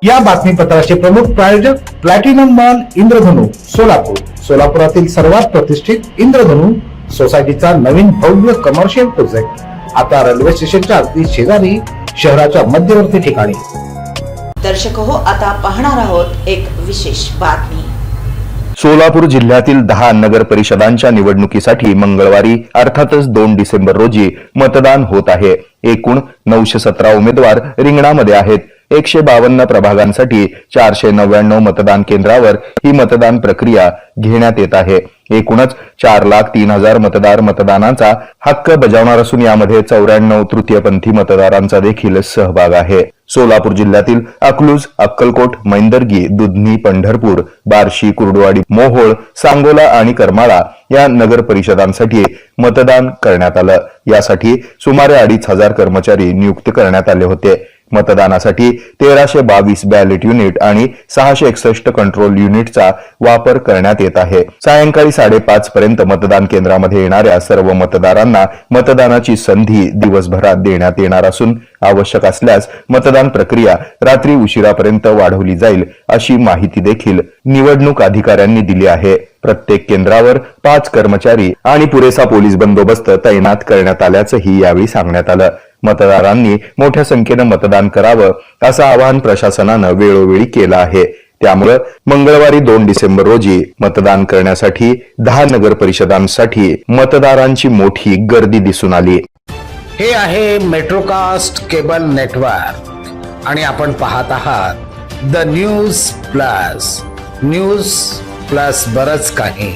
या बातमीपत्राचे प्रमुख प्रायोजक प्लॅटिनम मॉल इंद्रधनु सोलापूर. सोलापुरातील सर्वात प्रतिष्ठित इंद्रधनु सोसायटीचा नवीन भव्य कमर्शियल प्रोजेक्ट आता रेल्वे स्टेशनच्या अगदी शेजारी शहराच्या मध्यवर्ती ठिकाणी. दर्शक हो, आता पाहणार आहोत एक विशेष बातमी. सोलापूर जिल्ह्यातील 10 नगर परिषदांच्या निवडणुकीसाठी मंगळवारी अर्थातच 2 डिसेंबर रोजी मतदान होत आहे. एकूण 917 उमेदवार रिंगणामध्ये आहेत. 152 प्रभागांसाठी 499 मतदान केंद्रावर ही मतदान प्रक्रिया घेण्यात येत आहे. एकूणच 4,03,000 मतदार मतदानाचा हक्क बजावणार असून यामध्ये 94 तृतीयपंथी मतदारांचा देखील सहभाग आहे. सोलापूर जिल्ह्यातील अकलूज, अक्कलकोट, मैंदर्गी, दुधनी, पंढरपूर, बार्शी, कुर्डुवाडी, मोहोळ, सांगोला आणि करमाळा या नगर परिषदांसाठी मतदान करण्यात आलं. यासाठी सुमारे 2,500 कर्मचारी नियुक्त करण्यात आले होते. मतदानासाठी 1322 बॅलेट युनिट आणि 661 कंट्रोल युनिटचा वापर करण्यात येत आहे. सायंकाळी 5:30 पर्यंत मतदान केंद्रामध्ये येणाऱ्या सर्व मतदारांना मतदानाची संधी दिवसभरात देण्यात येणार असून आवश्यक असल्यास मतदान प्रक्रिया रात्री उशिरापर्यंत वाढवली जाईल अशी माहिती देखील निवडणूक अधिकाऱ्यांनी दिली आहे. प्रत्येक केंद्रावर 5 कर्मचारी आणि पुरेसा पोलीस बंदोबस्त तैनात करण्यात आल्याचंही यावेळी सांगण्यात आलं. मतदारांनी मोठ्या संख्येनं मतदान करावं असं आवाहन प्रशासनानं वेळोवेळी केलं आहे. त्यामुळे मंगळवारी 2 डिसेंबर रोजी मतदान करण्यासाठी 10 नगर परिषदांसाठी मतदारांची मोठी गर्दी दिसून आली. हे आहे मेट्रोकास्ट केबल नेटवर्क आणि आपण पाहत आहात the news plus. News plus बरंच काही.